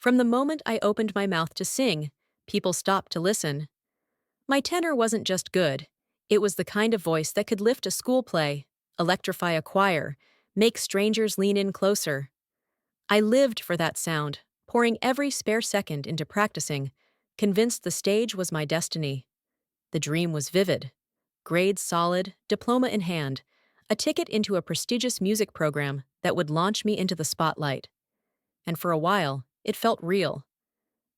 From the moment I opened my mouth to sing, people stopped to listen. My tenor wasn't just good, it was the kind of voice that could lift a school play, electrify a choir, make strangers lean in closer. I lived for that sound, pouring every spare second into practicing, convinced the stage was my destiny. The dream was vivid. Grades solid, diploma in hand, a ticket into a prestigious music program that would launch me into the spotlight. And for a while, it felt real.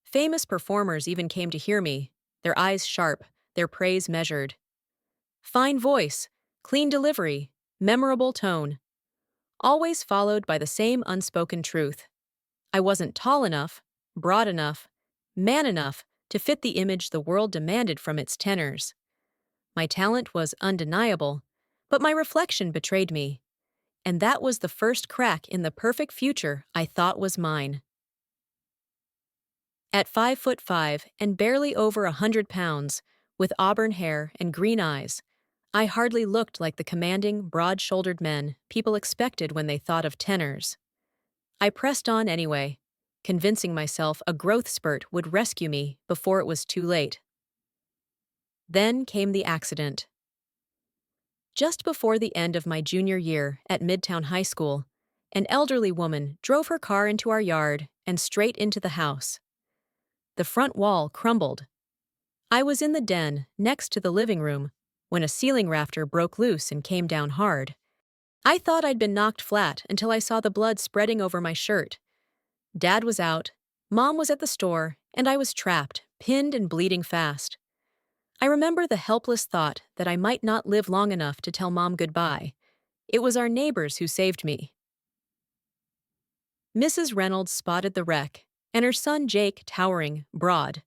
Famous performers even came to hear me, their eyes sharp, their praise measured. Fine voice, clean delivery, memorable tone, always followed by the same unspoken truth. I wasn't tall enough, broad enough, man enough to fit the image the world demanded from its tenors. My talent was undeniable, but my reflection betrayed me, and that was the first crack in the perfect future I thought was mine. At 5'5" and barely over 100 pounds, with auburn hair and green eyes, I hardly looked like the commanding, broad-shouldered men people expected when they thought of tenors. I pressed on anyway, convincing myself a growth spurt would rescue me before it was too late. Then came the accident. Just before the end of my junior year at Midtown High School, an elderly woman drove her car into our yard and straight into the house. The front wall crumbled. I was in the den next to the living room when a ceiling rafter broke loose and came down hard. I thought I'd been knocked flat until I saw the blood spreading over my shirt. Dad was out, Mom was at the store, and I was trapped, pinned and bleeding fast. I remember the helpless thought that I might not live long enough to tell Mom goodbye. It was our neighbors who saved me. Mrs. Reynolds spotted the wreck, and her son Jake, towering, broad,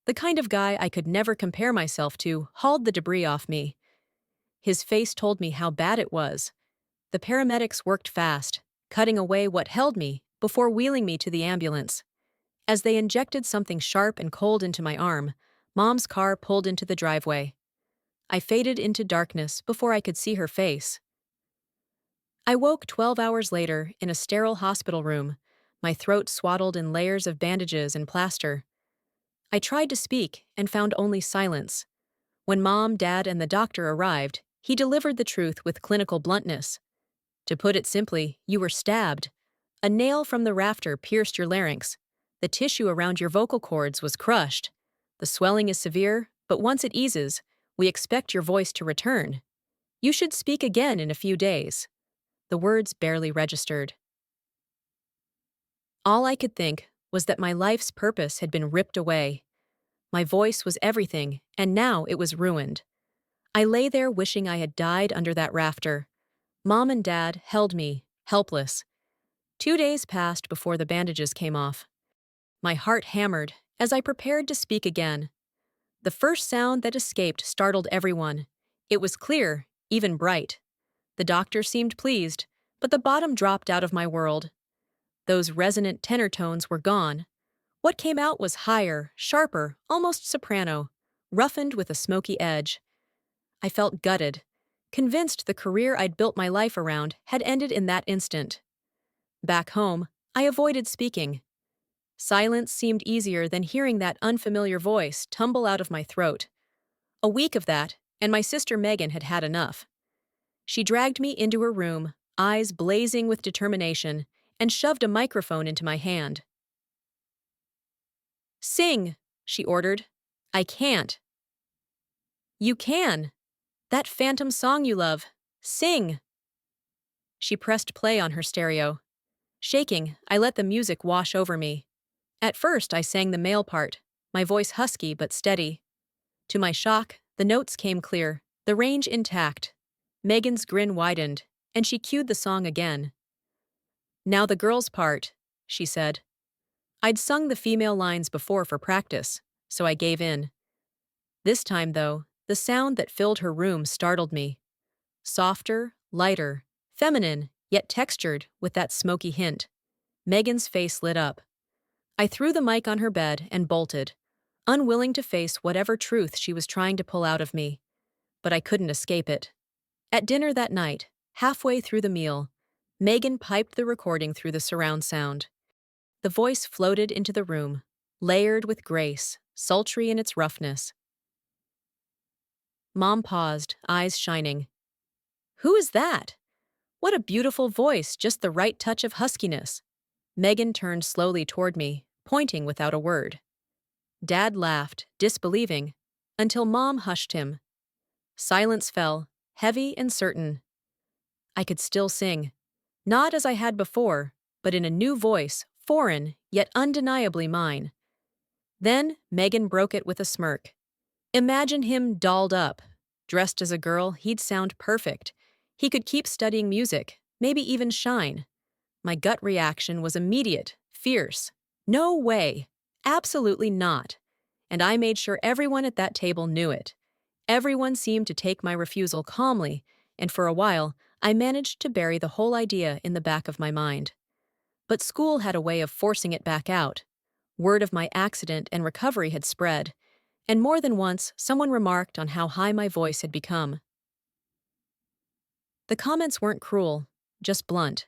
the kind of guy I could never compare myself to, hauled the debris off me. His face told me how bad it was. The paramedics worked fast, cutting away what held me before wheeling me to the ambulance. As they injected something sharp and cold into my arm, Mom's car pulled into the driveway. I faded into darkness before I could see her face. I woke 12 hours later in a sterile hospital room, my throat swaddled in layers of bandages and plaster. I tried to speak and found only silence. When Mom, Dad, and the doctor arrived, he delivered the truth with clinical bluntness. To put it simply, you were stabbed. A nail from the rafter pierced your larynx. The tissue around your vocal cords was crushed. The swelling is severe, but once it eases, we expect your voice to return. You should speak again in a few days. The words barely registered. All I could think was that my life's purpose had been ripped away. My voice was everything, and now it was ruined. I lay there wishing I had died under that rafter. Mom and Dad held me, helpless. 2 days passed before the bandages came off. My heart hammered as I prepared to speak again. The first sound that escaped startled everyone. It was clear, even bright. The doctor seemed pleased, but the bottom dropped out of my world. Those resonant tenor tones were gone. What came out was higher, sharper, almost soprano, roughened with a smoky edge. I felt gutted, convinced the career I'd built my life around had ended in that instant. Back home, I avoided speaking. Silence seemed easier than hearing that unfamiliar voice tumble out of my throat. A week of that, and my sister Megan had had enough. She dragged me into her room, eyes blazing with determination, and shoved a microphone into my hand. "Sing," she ordered. "I can't." "You can. That phantom song you love. Sing." She pressed play on her stereo. Shaking, I let the music wash over me. At first, I sang the male part, my voice husky but steady. To my shock, the notes came clear, the range intact. Megan's grin widened, and she cued the song again. "Now the girl's part," she said. I'd sung the female lines before for practice, so I gave in. This time, though, the sound that filled her room startled me. Softer, lighter, feminine, yet textured with that smoky hint. Megan's face lit up. I threw the mic on her bed and bolted, unwilling to face whatever truth she was trying to pull out of me. But I couldn't escape it. At dinner that night, halfway through the meal, Megan piped the recording through the surround sound. The voice floated into the room, layered with grace, sultry in its roughness. Mom paused, eyes shining. Who is that? What a beautiful voice, just the right touch of huskiness. Megan turned slowly toward me, pointing without a word. Dad laughed, disbelieving, until Mom hushed him. Silence fell, heavy and certain. I could still sing. Not as I had before, but in a new voice, foreign, yet undeniably mine. Then Megan broke it with a smirk. Imagine him dolled up. Dressed as a girl, he'd sound perfect. He could keep studying music, maybe even shine. My gut reaction was immediate, fierce. No way. Absolutely not. And I made sure everyone at that table knew it. Everyone seemed to take my refusal calmly, and for a while, I managed to bury the whole idea in the back of my mind. But school had a way of forcing it back out. Word of my accident and recovery had spread, and more than once, someone remarked on how high my voice had become. The comments weren't cruel, just blunt.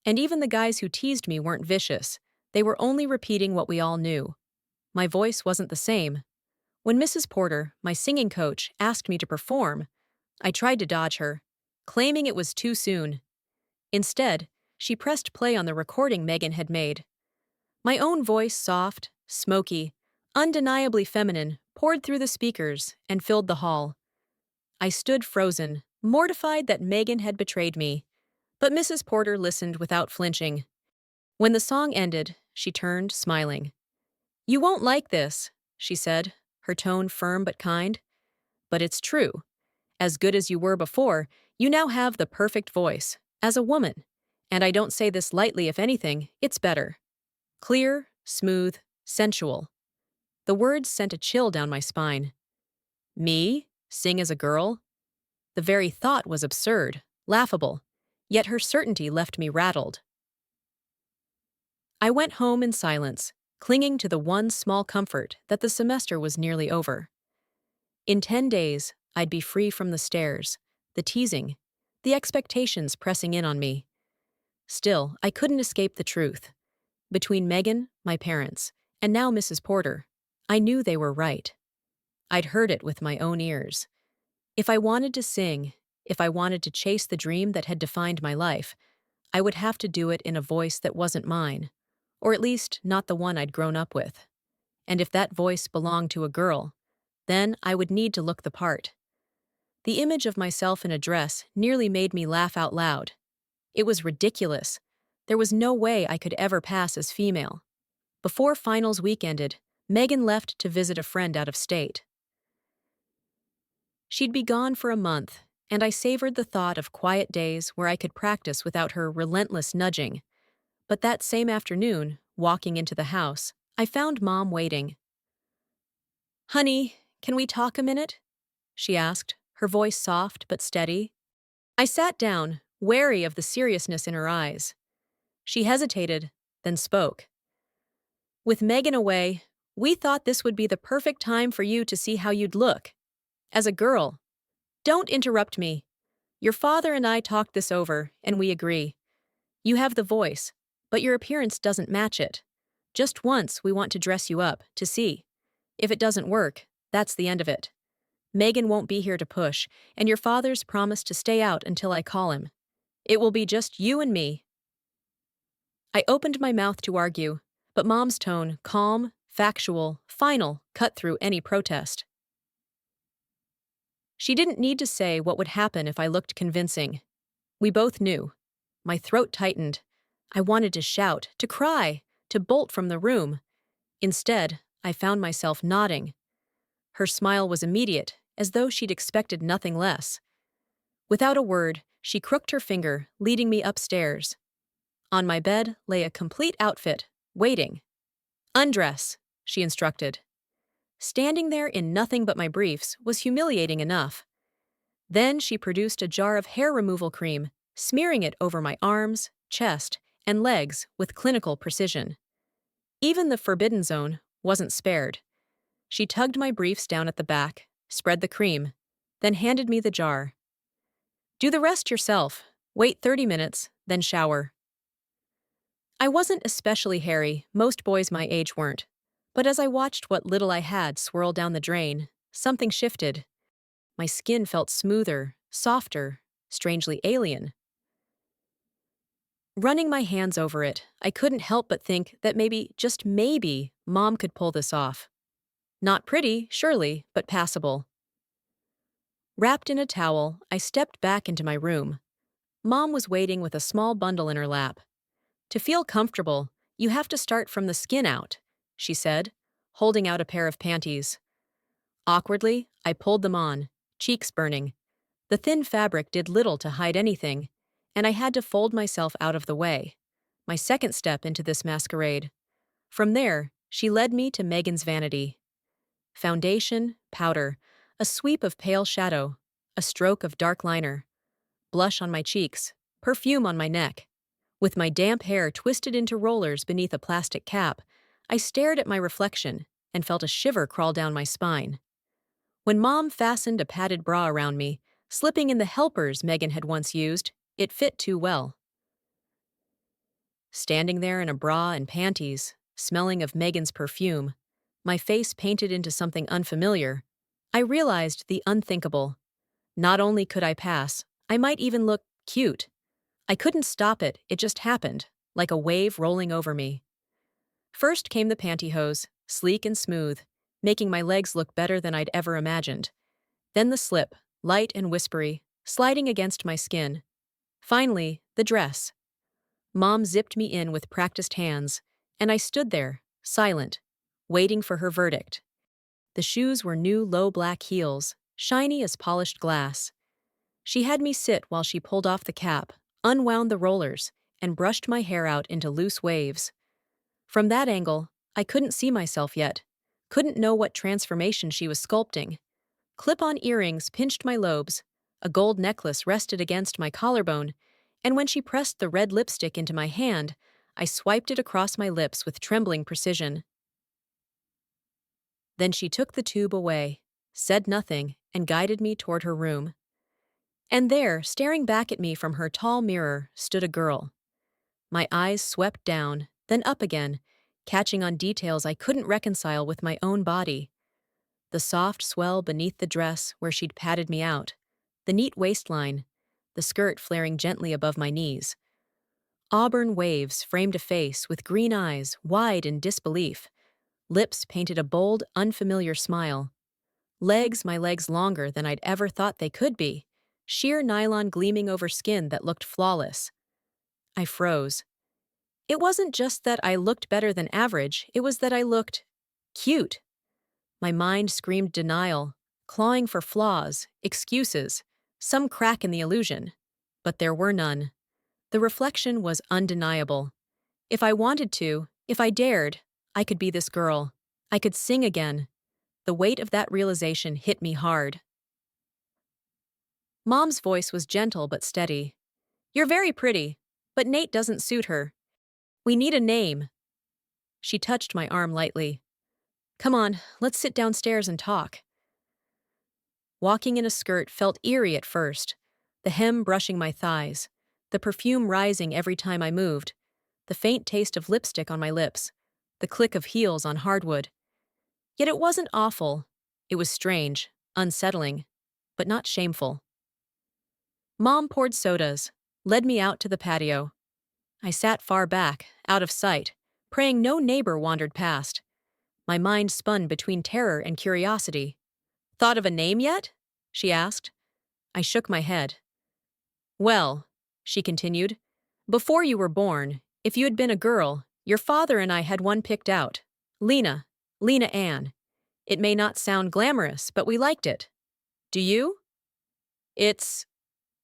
And even the guys who teased me weren't vicious. They were only repeating what we all knew. My voice wasn't the same. When Mrs. Porter, my singing coach, asked me to perform, I tried to dodge her, claiming it was too soon. Instead, she pressed play on the recording Megan had made. My own voice, soft, smoky, undeniably feminine, poured through the speakers and filled the hall. I stood frozen, mortified that Megan had betrayed me. But Mrs. Porter listened without flinching. When the song ended, she turned, smiling. "You won't like this," she said, her tone firm but kind. "But it's true. As good as you were before, you now have the perfect voice, as a woman. And I don't say this lightly, if anything, it's better. Clear, smooth, sensual." The words sent a chill down my spine. Me? Sing as a girl? The very thought was absurd, laughable. Yet her certainty left me rattled. I went home in silence, clinging to the one small comfort that the semester was nearly over. In 10 days, I'd be free from the stares, the teasing, the expectations pressing in on me. Still, I couldn't escape the truth. Between Megan, my parents, and now Mrs. Porter, I knew they were right. I'd heard it with my own ears. If I wanted to sing, if I wanted to chase the dream that had defined my life, I would have to do it in a voice that wasn't mine, or at least not the one I'd grown up with. And if that voice belonged to a girl, then I would need to look the part. The image of myself in a dress nearly made me laugh out loud. It was ridiculous. There was no way I could ever pass as female. Before finals week ended, Megan left to visit a friend out of state. She'd be gone for a month, and I savored the thought of quiet days where I could practice without her relentless nudging. But that same afternoon, walking into the house, I found Mom waiting. "Honey, can we talk a minute?" she asked, her voice soft but steady. I sat down, wary of the seriousness in her eyes. She hesitated, then spoke. "With Megan away, we thought this would be the perfect time for you to see how you'd look. As a girl. Don't interrupt me. Your father and I talked this over, and we agree. You have the voice, but your appearance doesn't match it. Just once we want to dress you up, to see. If it doesn't work, that's the end of it. Megan won't be here to push, and your father's promised to stay out until I call him. It will be just you and me." I opened my mouth to argue, but Mom's tone, calm, factual, final, cut through any protest. She didn't need to say what would happen if I looked convincing. We both knew. My throat tightened. I wanted to shout, to cry, to bolt from the room. Instead, I found myself nodding. Her smile was immediate, as though she'd expected nothing less. Without a word, she crooked her finger, leading me upstairs. On my bed lay a complete outfit, waiting. "Undress," she instructed. Standing there in nothing but my briefs was humiliating enough. Then she produced a jar of hair removal cream, smearing it over my arms, chest, and legs with clinical precision. Even the forbidden zone wasn't spared. She tugged my briefs down at the back, spread the cream, then handed me the jar. "Do the rest yourself. Wait 30 minutes, then shower." I wasn't especially hairy, most boys my age weren't. But as I watched what little I had swirl down the drain, something shifted. My skin felt smoother, softer, strangely alien. Running my hands over it, I couldn't help but think that maybe, just maybe, Mom could pull this off. Not pretty, surely, but passable. Wrapped in a towel, I stepped back into my room. Mom was waiting with a small bundle in her lap. To feel comfortable, you have to start from the skin out, she said, holding out a pair of panties. Awkwardly, I pulled them on, cheeks burning. The thin fabric did little to hide anything, and I had to fold myself out of the way. My second step into this masquerade. From there, she led me to Megan's vanity. Foundation, powder, a sweep of pale shadow, a stroke of dark liner, blush on my cheeks, perfume on my neck. With my damp hair twisted into rollers beneath a plastic cap, I stared at my reflection and felt a shiver crawl down my spine. When Mom fastened a padded bra around me, slipping in the helpers Megan had once used, it fit too well. Standing there in a bra and panties, smelling of Megan's perfume, my face painted into something unfamiliar, I realized the unthinkable. Not only could I pass, I might even look cute. I couldn't stop it, it just happened, like a wave rolling over me. First came the pantyhose, sleek and smooth, making my legs look better than I'd ever imagined. Then the slip, light and whispery, sliding against my skin. Finally, the dress. Mom zipped me in with practiced hands, and I stood there, silent, waiting for her verdict. The shoes were new low black heels, shiny as polished glass. She had me sit while she pulled off the cap, unwound the rollers, and brushed my hair out into loose waves. From that angle, I couldn't see myself yet, couldn't know what transformation she was sculpting. Clip-on earrings pinched my lobes, a gold necklace rested against my collarbone, and when she pressed the red lipstick into my hand, I swiped it across my lips with trembling precision. Then she took the tube away, said nothing, and guided me toward her room. And there, staring back at me from her tall mirror, stood a girl. My eyes swept down, then up again, catching on details I couldn't reconcile with my own body. The soft swell beneath the dress where she'd patted me out, the neat waistline, the skirt flaring gently above my knees. Auburn waves framed a face with green eyes wide in disbelief. Lips painted a bold, unfamiliar smile. My legs longer than I'd ever thought they could be, sheer nylon gleaming over skin that looked flawless. I froze. It wasn't just that I looked better than average, it was that I looked cute. My mind screamed denial, clawing for flaws, excuses, some crack in the illusion. But there were none. The reflection was undeniable. If I wanted to, if I dared, I could be this girl. I could sing again. The weight of that realization hit me hard. Mom's voice was gentle but steady. "You're very pretty, but Nate doesn't suit her. We need a name." She touched my arm lightly. "Come on, let's sit downstairs and talk." Walking in a skirt felt eerie at first, the hem brushing my thighs, the perfume rising every time I moved, the faint taste of lipstick on my lips, the click of heels on hardwood. Yet it wasn't awful. It was strange, unsettling, but not shameful. Mom poured sodas, led me out to the patio. I sat far back, out of sight, praying no neighbor wandered past. My mind spun between terror and curiosity. "Thought of a name yet?" she asked. I shook my head. "Well," she continued, "before you were born, if you had been a girl, your father and I had one picked out. Lena. Lena Ann. It may not sound glamorous, but we liked it. Do you?" "It's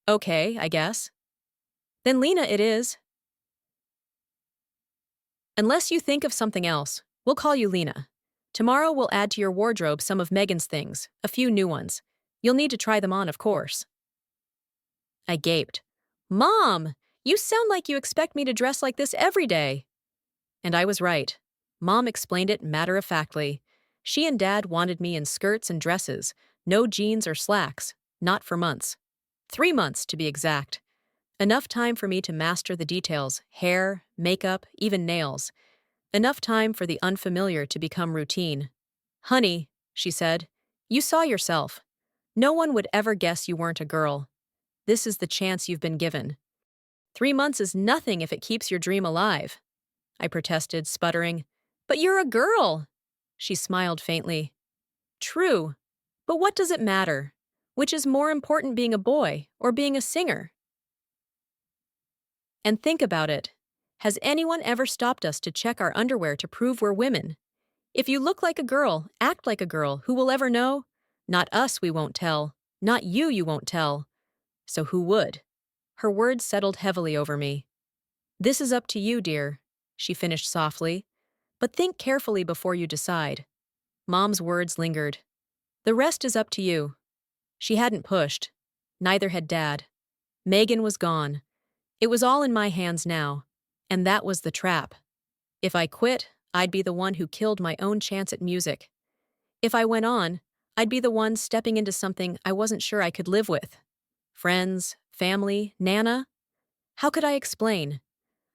okay, I guess." "Then Lena it is." "Unless you think of something else, we'll call you Lena. Tomorrow we'll add to your wardrobe some of Megan's things, a few new ones. You'll need to try them on, of course." I gaped. "Mom, you sound like you expect me to dress like this every day." And I was right. Mom explained it matter-of-factly. She and Dad wanted me in skirts and dresses, no jeans or slacks, not for months. 3 months, to be exact. Enough time for me to master the details: hair, makeup, even nails. Enough time for the unfamiliar to become routine. "Honey," she said, "you saw yourself. No one would ever guess you weren't a girl. This is the chance you've been given." 3 months is nothing if it keeps your dream alive, I protested, sputtering. "But you're a girl!" She smiled faintly. "True, but what does it matter? Which is more important, being a boy or being a singer?" And think about it. Has anyone ever stopped us to check our underwear to prove we're women? If you look like a girl, act like a girl, who will ever know? Not us, we won't tell. Not you, you won't tell. So who would? Her words settled heavily over me. "This is up to you, dear," she finished softly. "But think carefully before you decide." Mom's words lingered. "The rest is up to you." She hadn't pushed. Neither had Dad. Megan was gone. It was all in my hands now. And that was the trap. If I quit, I'd be the one who killed my own chance at music. If I went on, I'd be the one stepping into something I wasn't sure I could live with. Friends, family, Nana? How could I explain?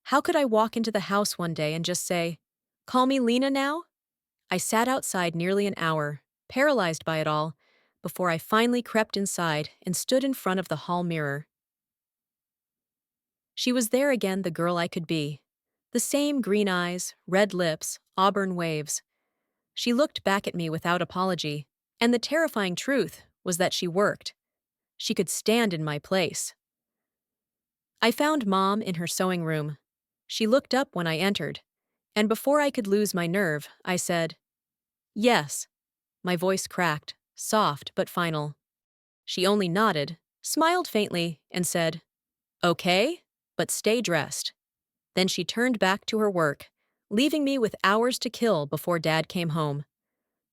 How could I walk into the house one day and just say, "Call me Lena now"? I sat outside nearly an hour, paralyzed by it all, before I finally crept inside and stood in front of the hall mirror. She was there again, the girl I could be. The same green eyes, red lips, auburn waves. She looked back at me without apology, and the terrifying truth was that she worked. She could stand in my place. I found Mom in her sewing room. She looked up when I entered, and before I could lose my nerve, I said, "Yes." My voice cracked, soft but final. She only nodded, smiled faintly, and said, "Okay, but stay dressed." Then she turned back to her work, leaving me with hours to kill before Dad came home.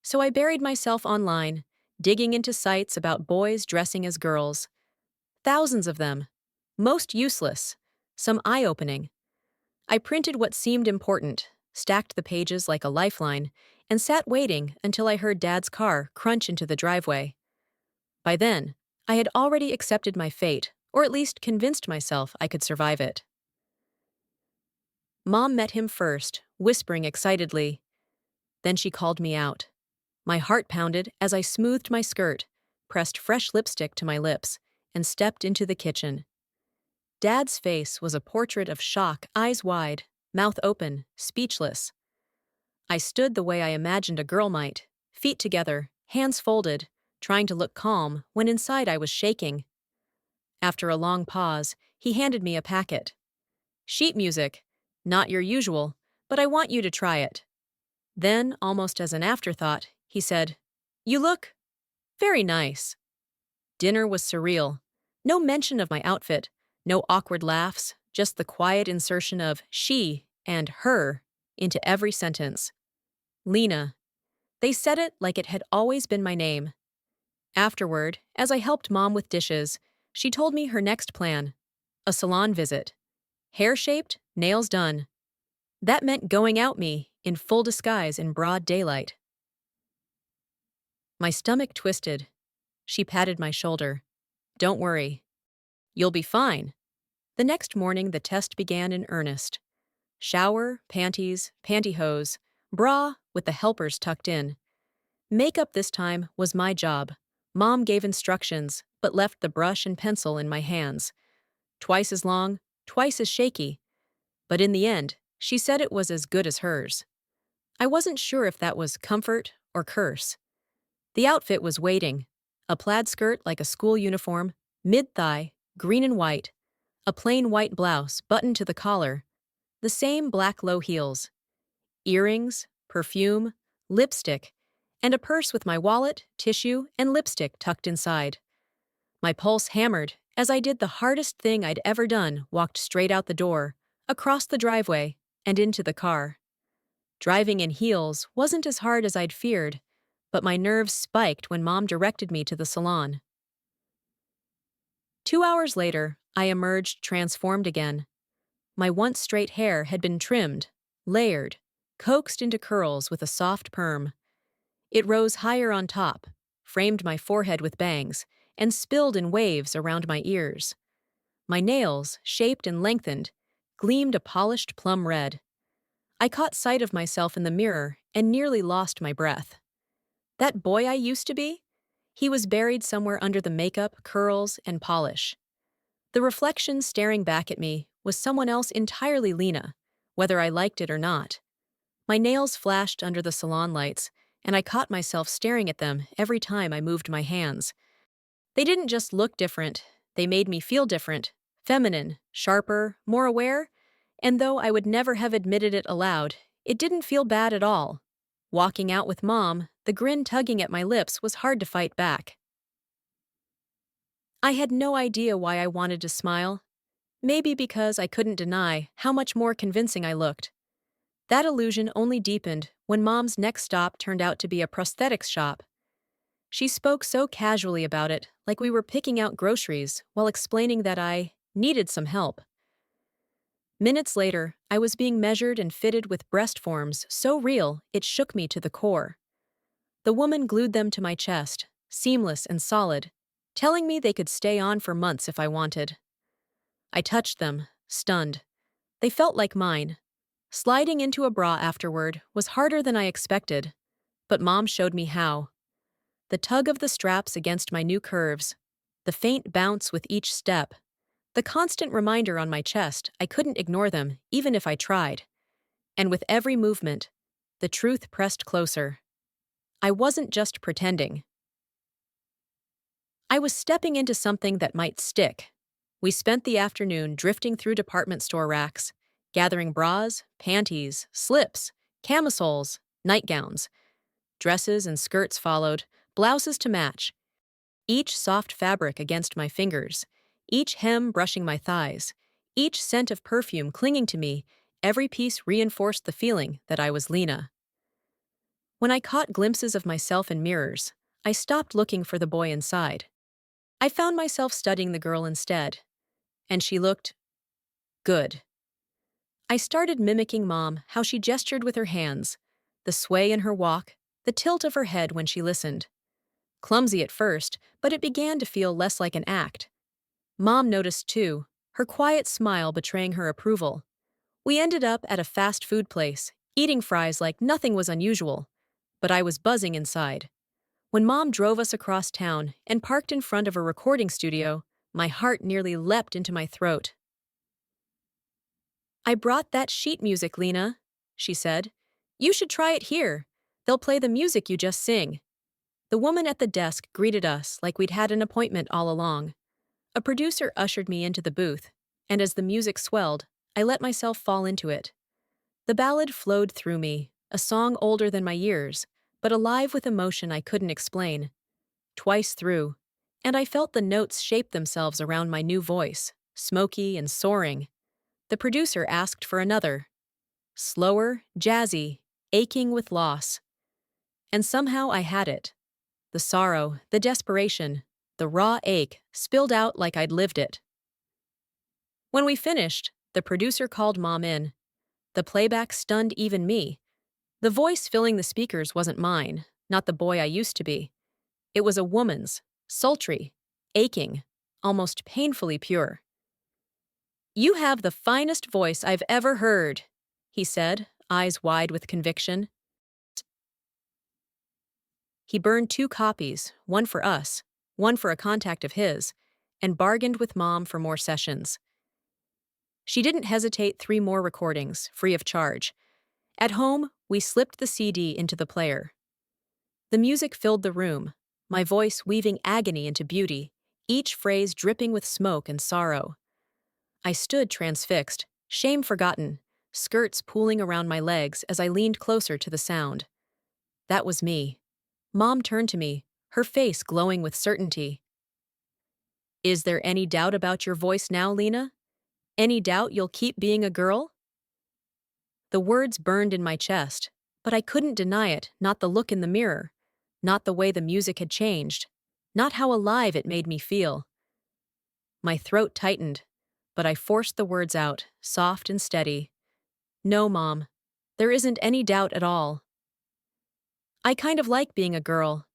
So I buried myself online, digging into sites about boys dressing as girls. Thousands of them. Most useless. Some eye-opening. I printed what seemed important, stacked the pages like a lifeline, and sat waiting until I heard Dad's car crunch into the driveway. By then, I had already accepted my fate, or at least convinced myself I could survive it. Mom met him first, whispering excitedly. Then she called me out. My heart pounded as I smoothed my skirt, pressed fresh lipstick to my lips, and stepped into the kitchen. Dad's face was a portrait of shock, eyes wide, mouth open, speechless. I stood the way I imagined a girl might, feet together, hands folded, trying to look calm when inside I was shaking. After a long pause, he handed me a packet. "Sheet music. Not your usual, but I want you to try it." Then, almost as an afterthought, he said, "You look very nice." Dinner was surreal. No mention of my outfit, no awkward laughs, just the quiet insertion of "she" and "her" into every sentence. Lena. They said it like it had always been my name. Afterward, as I helped Mom with dishes, she told me her next plan: a salon visit. Hair shaped, nails done. That meant going out me, in full disguise in broad daylight. My stomach twisted. She patted my shoulder. "Don't worry. You'll be fine." The next morning, the test began in earnest. Shower, panties, pantyhose, bra with the helpers tucked in. Makeup this time was my job. Mom gave instructions, but left the brush and pencil in my hands. Twice as long, twice as shaky. But in the end, she said it was as good as hers. I wasn't sure if that was comfort or curse. The outfit was waiting. A plaid skirt like a school uniform, mid-thigh, green and white. A plain white blouse buttoned to the collar. The same black low heels. Earrings, perfume, lipstick, and a purse with my wallet, tissue, and lipstick tucked inside. My pulse hammered as I did the hardest thing I'd ever done, walked straight out the door, across the driveway, and into the car. Driving in heels wasn't as hard as I'd feared, but my nerves spiked when Mom directed me to the salon. 2 hours later, I emerged transformed again. My once straight hair had been trimmed, layered, coaxed into curls with a soft perm. It rose higher on top, framed my forehead with bangs, and spilled in waves around my ears. My nails, shaped and lengthened, gleamed a polished plum red. I caught sight of myself in the mirror and nearly lost my breath. That boy I used to be? He was buried somewhere under the makeup, curls, and polish. The reflection staring back at me was someone else entirely, Lena, whether I liked it or not. My nails flashed under the salon lights, and I caught myself staring at them every time I moved my hands. They didn't just look different, they made me feel different, feminine, sharper, more aware, and though I would never have admitted it aloud, it didn't feel bad at all. Walking out with Mom, the grin tugging at my lips was hard to fight back. I had no idea why I wanted to smile. Maybe because I couldn't deny how much more convincing I looked. That illusion only deepened when Mom's next stop turned out to be a prosthetics shop. She spoke so casually about it, like we were picking out groceries, while explaining that I needed some help. Minutes later, I was being measured and fitted with breast forms so real it shook me to the core. The woman glued them to my chest, seamless and solid, telling me they could stay on for months if I wanted. I touched them, stunned. They felt like mine. Sliding into a bra afterward was harder than I expected, but Mom showed me how. The tug of the straps against my new curves, the faint bounce with each step, the constant reminder on my chest I couldn't ignore them even if I tried. And with every movement, the truth pressed closer. I wasn't just pretending. I was stepping into something that might stick. We spent the afternoon drifting through department store racks, gathering bras, panties, slips, camisoles, nightgowns. Dresses and skirts followed, blouses to match. Each soft fabric against my fingers, each hem brushing my thighs, each scent of perfume clinging to me, every piece reinforced the feeling that I was Lena. When I caught glimpses of myself in mirrors, I stopped looking for the boy inside. I found myself studying the girl instead, and she looked good. I started mimicking Mom, how she gestured with her hands, the sway in her walk, the tilt of her head when she listened. Clumsy at first, but it began to feel less like an act. Mom noticed too, her quiet smile betraying her approval. We ended up at a fast food place, eating fries like nothing was unusual, but I was buzzing inside. When Mom drove us across town and parked in front of a recording studio, my heart nearly leapt into my throat. "I brought that sheet music, Lena," she said. "You should try it here. They'll play the music you just sing." The woman at the desk greeted us like we'd had an appointment all along. A producer ushered me into the booth, and as the music swelled, I let myself fall into it. The ballad flowed through me, a song older than my years, but alive with emotion I couldn't explain. Twice through, and I felt the notes shape themselves around my new voice, smoky and soaring. The producer asked for another. Slower, jazzy, aching with loss. And somehow I had it. The sorrow, the desperation, the raw ache spilled out like I'd lived it. When we finished, the producer called Mom in. The playback stunned even me. The voice filling the speakers wasn't mine, not the boy I used to be. It was a woman's, sultry, aching, almost painfully pure. "You have the finest voice I've ever heard," he said, eyes wide with conviction. He burned 2 copies, one for us, one for a contact of his, and bargained with Mom for more sessions. She didn't hesitate 3 more recordings, free of charge. At home, we slipped the CD into the player. The music filled the room, my voice weaving agony into beauty, each phrase dripping with smoke and sorrow. I stood transfixed, shame forgotten, skirts pooling around my legs as I leaned closer to the sound. That was me. Mom turned to me, her face glowing with certainty. "Is there any doubt about your voice now, Lena? Any doubt you'll keep being a girl?" The words burned in my chest, but I couldn't deny it, not the look in the mirror, not the way the music had changed, not how alive it made me feel. My throat tightened, but I forced the words out, soft and steady. "No, Mom, there isn't any doubt at all. I kind of like being a girl."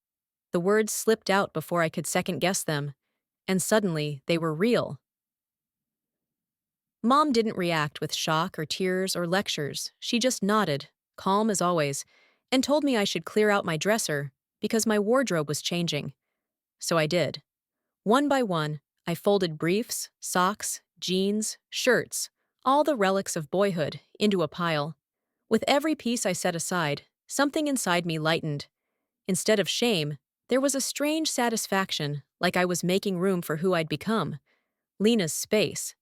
The words slipped out before I could second-guess them, and suddenly they were real. Mom didn't react with shock or tears or lectures. She just nodded, calm as always, and told me I should clear out my dresser because my wardrobe was changing. So I did. One by one, I folded briefs, socks, jeans, shirts, all the relics of boyhood, into a pile. With every piece I set aside, something inside me lightened. Instead of shame, there was a strange satisfaction, like I was making room for who I'd become. Lena's space.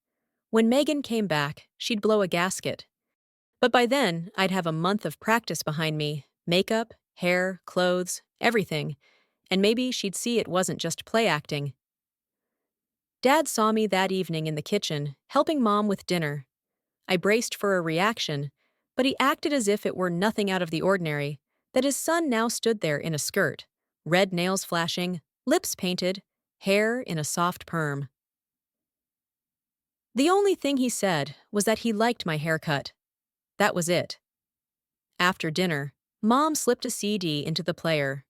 When Megan came back, she'd blow a gasket. But by then, I'd have a month of practice behind me: makeup, hair, clothes, everything. And maybe she'd see it wasn't just play acting. Dad saw me that evening in the kitchen, helping Mom with dinner. I braced for a reaction, but he acted as if it were nothing out of the ordinary, that his son now stood there in a skirt, red nails flashing, lips painted, hair in a soft perm. The only thing he said was that he liked my haircut. That was it. After dinner, Mom slipped a CD into the player.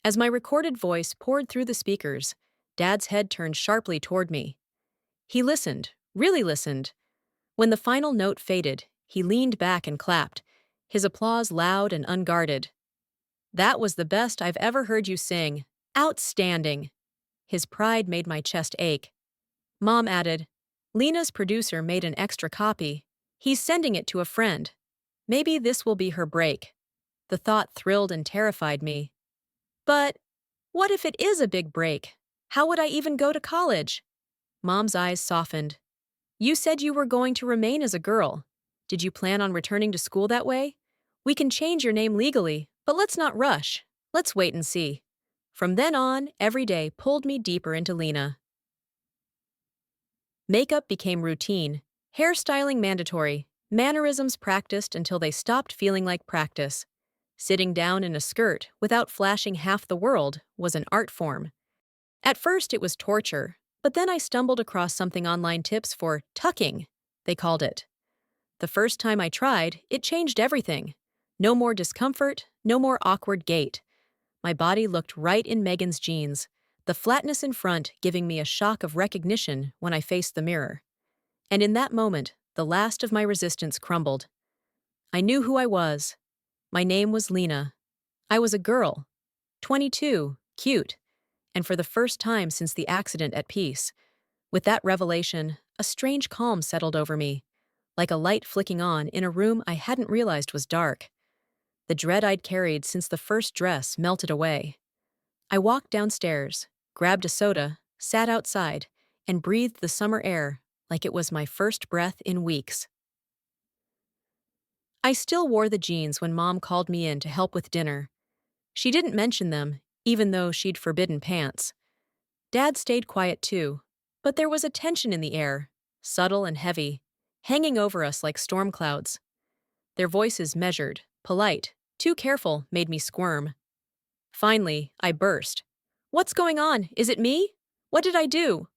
As my recorded voice poured through the speakers, Dad's head turned sharply toward me. He listened, really listened. When the final note faded, he leaned back and clapped, his applause loud and unguarded. "That was the best I've ever heard you sing. Outstanding." His pride made my chest ache. Mom added, "Lena's producer made an extra copy. He's sending it to a friend. Maybe this will be her break." The thought thrilled and terrified me. But what if it is a big break? How would I even go to college? Mom's eyes softened. "You said you were going to remain as a girl. Did you plan on returning to school that way? We can change your name legally, but let's not rush. Let's wait and see." From then on, every day pulled me deeper into Lena. Makeup became routine, hairstyling mandatory, mannerisms practiced until they stopped feeling like practice. Sitting down in a skirt without flashing half the world was an art form. At first it was torture, but then I stumbled across something online tips for tucking, they called it. The first time I tried, it changed everything. No more discomfort, no more awkward gait. My body looked right in Megan's jeans, the flatness in front giving me a shock of recognition when I faced the mirror. And in that moment, the last of my resistance crumbled. I knew who I was. My name was Lena. I was a girl, 22, cute, and for the first time since the accident at peace. With that revelation, a strange calm settled over me, like a light flicking on in a room I hadn't realized was dark. The dread I'd carried since the first dress melted away. I walked downstairs, grabbed a soda, sat outside, and breathed the summer air like it was my first breath in weeks. I still wore the jeans when Mom called me in to help with dinner. She didn't mention them, even though she'd forbidden pants. Dad stayed quiet too, but there was a tension in the air, subtle and heavy, hanging over us like storm clouds. Their voices measured, polite, too careful, made me squirm. Finally, I burst. "What's going on? Is it me? What did I do?"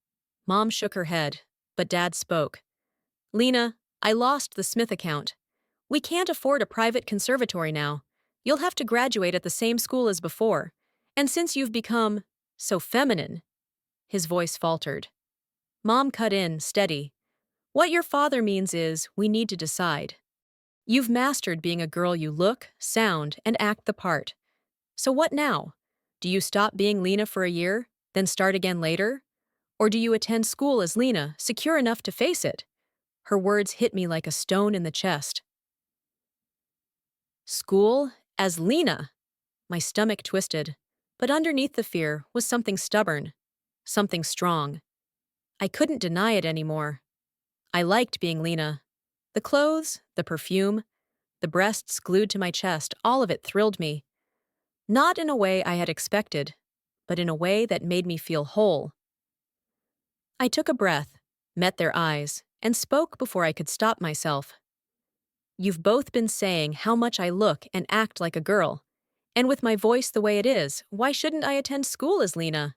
Mom shook her head, but Dad spoke. "Lena, I lost the Smith account. We can't afford a private conservatory now. You'll have to graduate at the same school as before. And since you've become so feminine," his voice faltered. Mom cut in, steady. "What your father means is we need to decide. You've mastered being a girl you look, sound, and act the part. So what now? Do you stop being Lena for a year, then start again later? Or do you attend school as Lena, secure enough to face it?" Her words hit me like a stone in the chest. School as Lena. My stomach twisted, but underneath the fear was something stubborn, something strong. I couldn't deny it anymore. I liked being Lena. The clothes, the perfume, the breasts glued to my chest, all of it thrilled me. Not in a way I had expected, but in a way that made me feel whole. I took a breath, met their eyes, and spoke before I could stop myself. "You've both been saying how much I look and act like a girl. And with my voice the way it is, why shouldn't I attend school as Lena?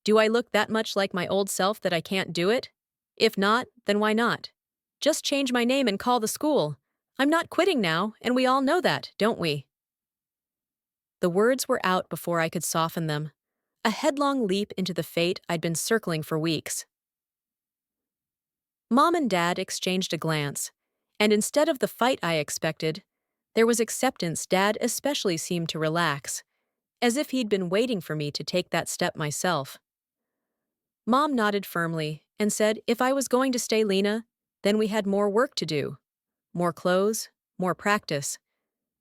Do I look that much like my old self that I can't do it? If not, then why not? Just change my name and call the school. I'm not quitting now, and we all know that, don't we?" The words were out before I could soften them. A headlong leap into the fate I'd been circling for weeks. Mom and Dad exchanged a glance, and instead of the fight I expected, there was acceptance. Dad especially seemed to relax, as if he'd been waiting for me to take that step myself. Mom nodded firmly and said if I was going to stay Lena, then we had more work to do. More clothes, more practice.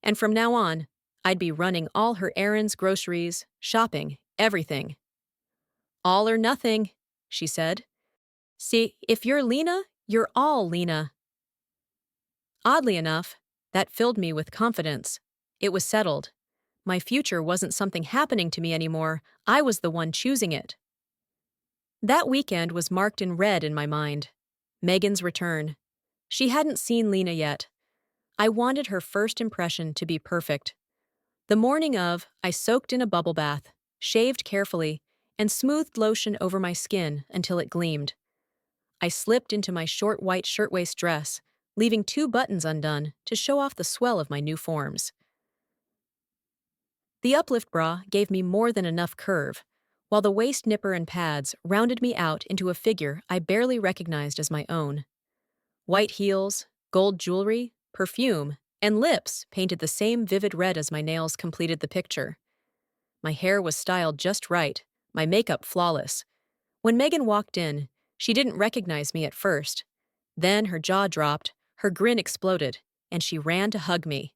And from now on, I'd be running all her errands, groceries, shopping, everything. All or nothing, she said. See, if you're Lena, you're all Lena. Oddly enough, that filled me with confidence. It was settled. My future wasn't something happening to me anymore, I was the one choosing it. That weekend was marked in red in my mind. Megan's return. She hadn't seen Lena yet. I wanted her first impression to be perfect. The morning of, I soaked in a bubble bath, shaved carefully, and smoothed lotion over my skin until it gleamed. I slipped into my short white shirtwaist dress, leaving 2 buttons undone to show off the swell of my new forms. The uplift bra gave me more than enough curve, while the waist nipper and pads rounded me out into a figure I barely recognized as my own. White heels, gold jewelry, perfume, and lips painted the same vivid red as my nails completed the picture. My hair was styled just right, my makeup flawless. When Megan walked in, she didn't recognize me at first. Then her jaw dropped, her grin exploded, and she ran to hug me.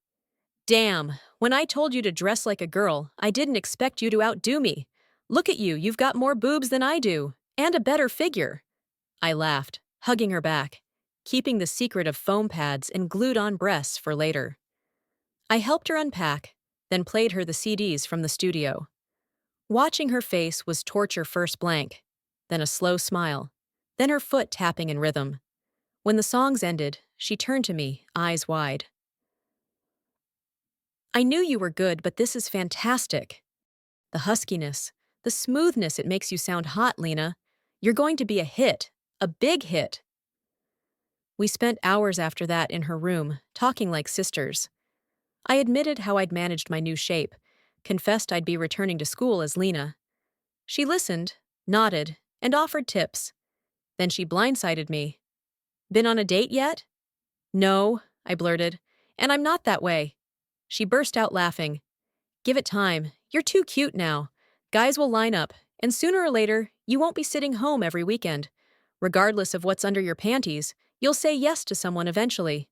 Damn, when I told you to dress like a girl, I didn't expect you to outdo me. Look at you, you've got more boobs than I do, and a better figure. I laughed, hugging her back, keeping the secret of foam pads and glued-on breasts for later. I helped her unpack, then played her the CDs from the studio. Watching her face was torture. First blank, then a slow smile, then her foot tapping in rhythm. When the songs ended, she turned to me, eyes wide. I knew you were good, but this is fantastic. The huskiness, the smoothness, it makes you sound hot, Lena. You're going to be a hit, a big hit. We spent hours after that in her room, talking like sisters. I admitted how I'd managed my new shape, confessed I'd be returning to school as Lena. She listened, nodded, and offered tips. Then she blindsided me. Been on a date yet? No, I blurted, and I'm not that way. She burst out laughing. Give it time. You're too cute now. Guys will line up, and sooner or later, you won't be sitting home every weekend. Regardless of what's under your panties, you'll say yes to someone eventually.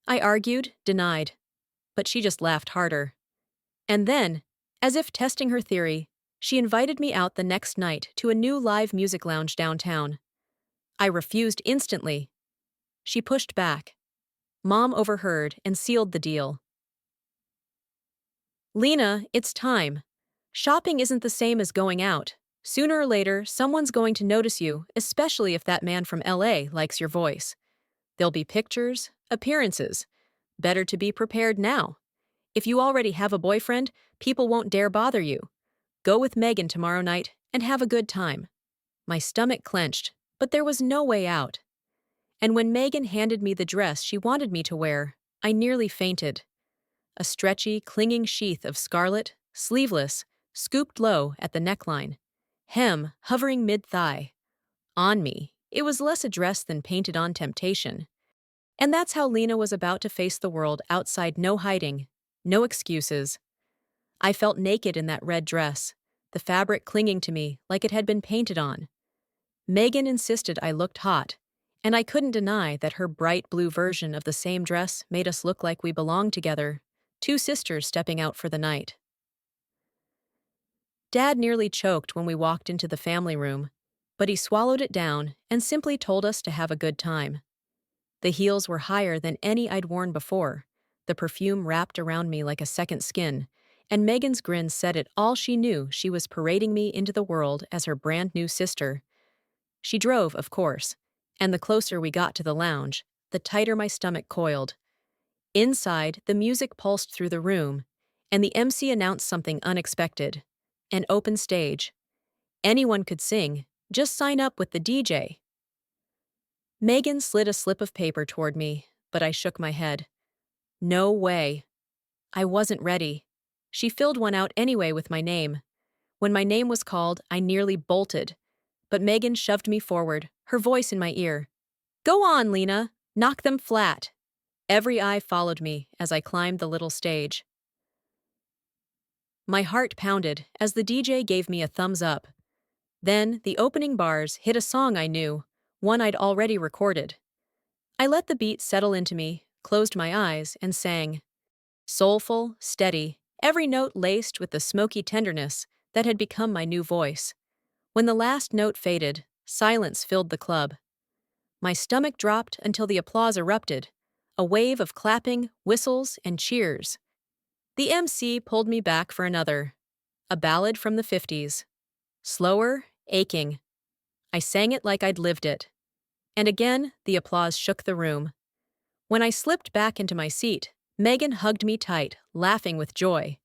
I argued, denied, but she just laughed harder. And then, as if testing her theory, she invited me out the next night to a new live music lounge downtown. I refused instantly. She pushed back. Mom overheard and sealed the deal. Lena, it's time. Shopping isn't the same as going out. Sooner or later, someone's going to notice you, especially if that man from LA likes your voice. There'll be pictures, appearances. Better to be prepared now. If you already have a boyfriend, people won't dare bother you. Go with Megan tomorrow night and have a good time. My stomach clenched, but there was no way out. And when Megan handed me the dress she wanted me to wear, I nearly fainted. A stretchy, clinging sheath of scarlet, sleeveless, scooped low at the neckline. Hem hovering mid-thigh. On me, it was less a dress than painted-on temptation. And that's how Lena was about to face the world outside. No hiding, no excuses. I felt naked in that red dress, the fabric clinging to me like it had been painted on. Megan insisted I looked hot, and I couldn't deny that her bright blue version of the same dress made us look like we belonged together, 2 sisters stepping out for the night. Dad nearly choked when we walked into the family room, but he swallowed it down and simply told us to have a good time. The heels were higher than any I'd worn before, the perfume wrapped around me like a second skin, and Megan's grin said it all. She knew she was parading me into the world as her brand new sister. She drove, of course, and the closer we got to the lounge, the tighter my stomach coiled. Inside, the music pulsed through the room, and the MC announced something unexpected. An open stage. Anyone could sing, just sign up with the DJ. Megan slid a slip of paper toward me, but I shook my head. No way. I wasn't ready. She filled one out anyway with my name. When my name was called, I nearly bolted, but Megan shoved me forward, her voice in my ear. Go on, Lena. Knock them flat. Every eye followed me as I climbed the little stage. My heart pounded as the DJ gave me a thumbs up. Then, the opening bars hit a song I knew, one I'd already recorded. I let the beat settle into me, closed my eyes, and sang. Soulful, steady, every note laced with the smoky tenderness that had become my new voice. When the last note faded, silence filled the club. My stomach dropped until the applause erupted, a wave of clapping, whistles, and cheers. The MC pulled me back for another, a ballad from the 50s. Slower, aching. I sang it like I'd lived it. And again, the applause shook the room. When I slipped back into my seat, Megan hugged me tight, laughing with joy.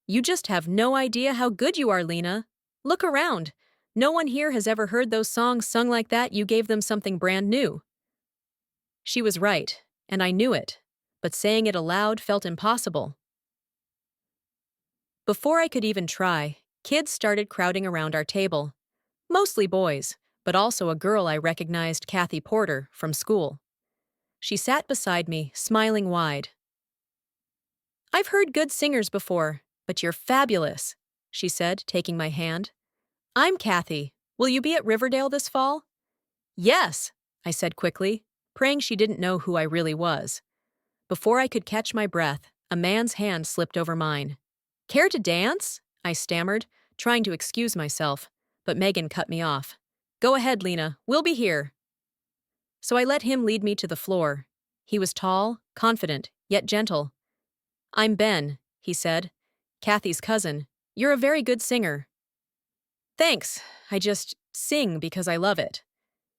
You just have no idea how good you are, Lena. Look around. No one here has ever heard those songs sung like that. You gave them something brand new. She was right, and I knew it, but saying it aloud felt impossible. Before I could even try, kids started crowding around our table. Mostly boys, but also a girl I recognized, Kathy Porter, from school. She sat beside me, smiling wide. I've heard good singers before, but you're fabulous, she said, taking my hand. I'm Kathy. Will you be at Riverdale this fall? Yes, I said quickly, praying she didn't know who I really was. Before I could catch my breath, a man's hand slipped over mine. Care to dance? I stammered, trying to excuse myself, but Megan cut me off. Go ahead, Lena, we'll be here. So I let him lead me to the floor. He was tall, confident, yet gentle. I'm Ben, he said. Kathy's cousin. You're a very good singer. Thanks, I just sing because I love it.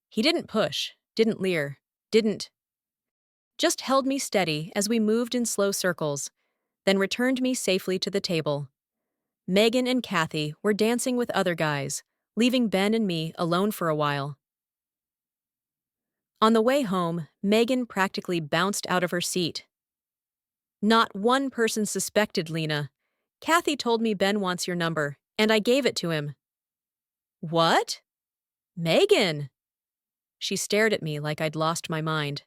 He didn't push, didn't leer, just held me steady as we moved in slow circles, then returned me safely to the table. Megan and Kathy were dancing with other guys, leaving Ben and me alone for a while. On the way home, Megan practically bounced out of her seat. Not one person suspected, Lena. Kathy told me Ben wants your number, and I gave it to him. What? Megan! She stared at me like I'd lost my mind.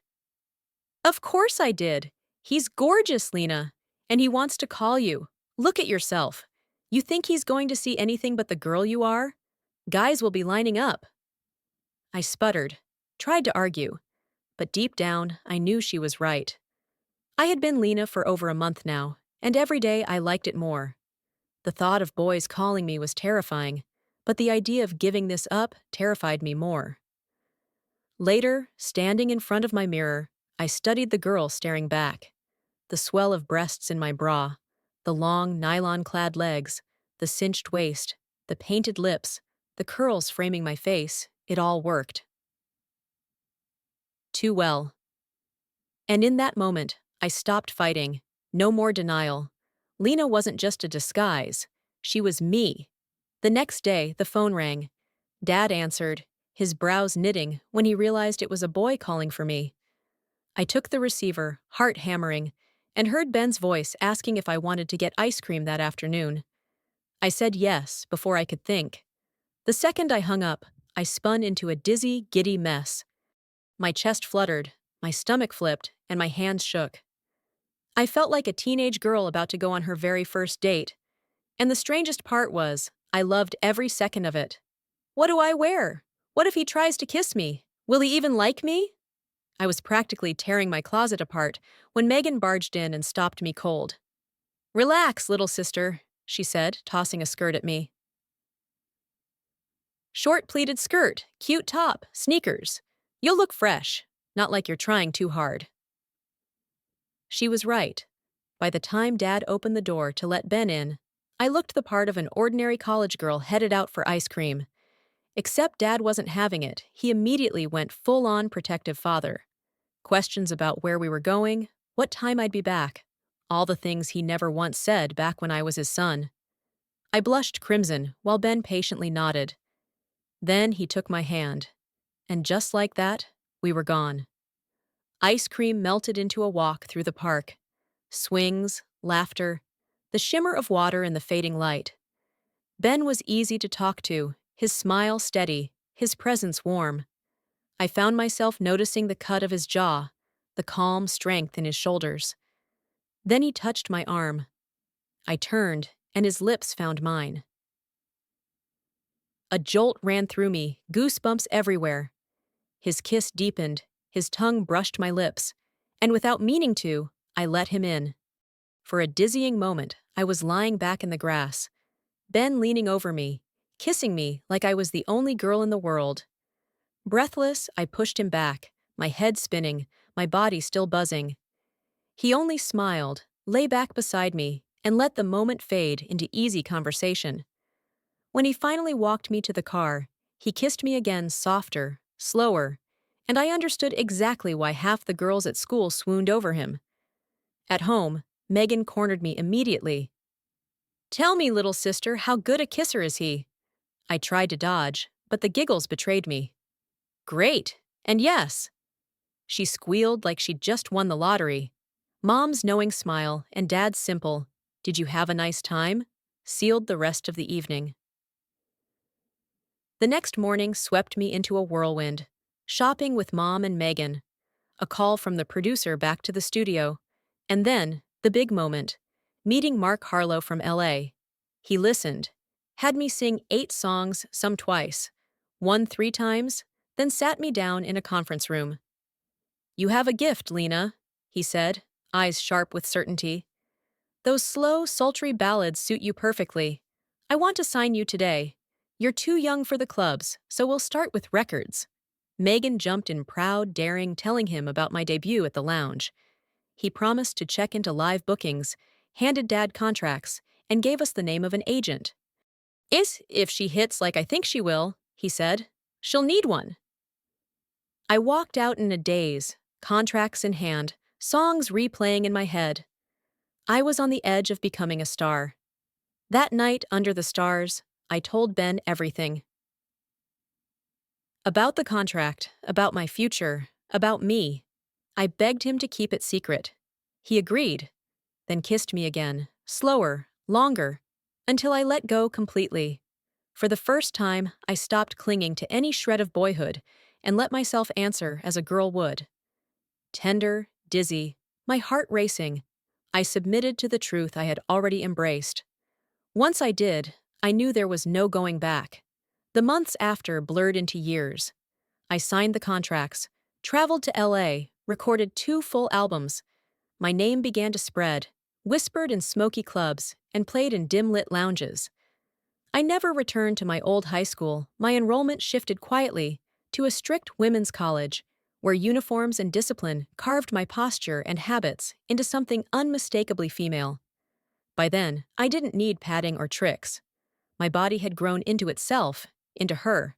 Of course I did. He's gorgeous, Lena, and he wants to call you. Look at yourself. You think he's going to see anything but the girl you are? Guys will be lining up. I sputtered, tried to argue, but deep down, I knew she was right. I had been Lena for over a month now, and every day I liked it more. The thought of boys calling me was terrifying, but the idea of giving this up terrified me more. Later, standing in front of my mirror, I studied the girl staring back. The swell of breasts in my bra, the long nylon-clad legs, the cinched waist, the painted lips, the curls framing my face, it all worked. Too well. And in that moment, I stopped fighting. No more denial. Lena wasn't just a disguise. She was me. The next day, the phone rang. Dad answered, his brows knitting when he realized it was a boy calling for me. I took the receiver, heart hammering, and heard Ben's voice asking if I wanted to get ice cream that afternoon. I said yes before I could think. The second I hung up, I spun into a dizzy, giddy mess. My chest fluttered, my stomach flipped, and my hands shook. I felt like a teenage girl about to go on her very first date. And the strangest part was, I loved every second of it. What do I wear? What if he tries to kiss me? Will he even like me? I was practically tearing my closet apart when Megan barged in and stopped me cold. Relax, little sister, she said, tossing a skirt at me. Short pleated skirt, cute top, sneakers. You'll look fresh, not like you're trying too hard. She was right. By the time Dad opened the door to let Ben in, I looked the part of an ordinary college girl headed out for ice cream. Except Dad wasn't having it, he immediately went full-on protective father. Questions about where we were going, what time I'd be back, all the things he never once said back when I was his son. I blushed crimson while Ben patiently nodded. Then he took my hand, and just like that, we were gone. Ice cream melted into a walk through the park. Swings, laughter, the shimmer of water in the fading light. Ben was easy to talk to, his smile steady, his presence warm. I found myself noticing the cut of his jaw, the calm strength in his shoulders. Then he touched my arm. I turned, and his lips found mine. A jolt ran through me, goosebumps everywhere. His kiss deepened, his tongue brushed my lips, and without meaning to, I let him in. For a dizzying moment, I was lying back in the grass, Ben leaning over me, kissing me like I was the only girl in the world. Breathless, I pushed him back, my head spinning, my body still buzzing. He only smiled, lay back beside me, and let the moment fade into easy conversation. When he finally walked me to the car, he kissed me again softer, slower, and I understood exactly why half the girls at school swooned over him. At home, Megan cornered me immediately. "Tell me, little sister, how good a kisser is he?" I tried to dodge, but the giggles betrayed me. "Great, and yes." She squealed like she'd just won the lottery. Mom's knowing smile and Dad's simple, "Did you have a nice time?" sealed the rest of the evening. The next morning swept me into a whirlwind. Shopping with Mom and Megan. A call from the producer back to the studio. And then, the big moment. Meeting Mark Harlow from LA. He listened. Had me sing 8 songs, some twice. One 3 times, then sat me down in a conference room. "You have a gift, Lena," he said, eyes sharp with certainty. "Those slow, sultry ballads suit you perfectly. I want to sign you today. You're too young for the clubs, so we'll start with records." Megan jumped in proud, daring, telling him about my debut at the lounge. He promised to check into live bookings, handed Dad contracts, and gave us the name of an agent. If she hits like I think she will," he said. "She'll need one." I walked out in a daze, contracts in hand, songs replaying in my head. I was on the edge of becoming a star. That night, under the stars, I told Ben everything. About the contract, about my future, about me. I begged him to keep it secret. He agreed, then kissed me again, slower, longer, until I let go completely. For the first time, I stopped clinging to any shred of boyhood and let myself answer as a girl would. Tender, dizzy, my heart racing, I submitted to the truth I had already embraced. Once I did, I knew there was no going back. The months after blurred into years. I signed the contracts, traveled to LA, recorded 2 full albums. My name began to spread, whispered in smoky clubs, and played in dim-lit lounges. I never returned to my old high school. My enrollment shifted quietly to a strict women's college, where uniforms and discipline carved my posture and habits into something unmistakably female. By then, I didn't need padding or tricks. My body had grown into itself, into her.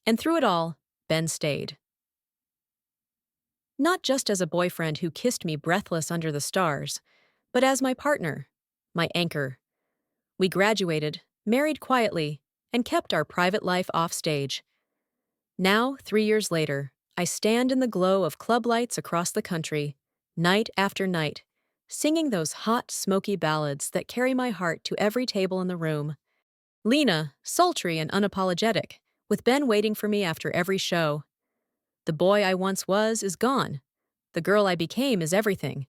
And through it all, Ben stayed. Not just as a boyfriend who kissed me breathless under the stars, but as my partner, my anchor. We graduated, married quietly, and kept our private life off stage. Now, 3 years later, I stand in the glow of club lights across the country, night after night, singing those hot, smoky ballads that carry my heart to every table in the room. Lena, sultry and unapologetic, with Ben waiting for me after every show. The boy I once was is gone. The girl I became is everything.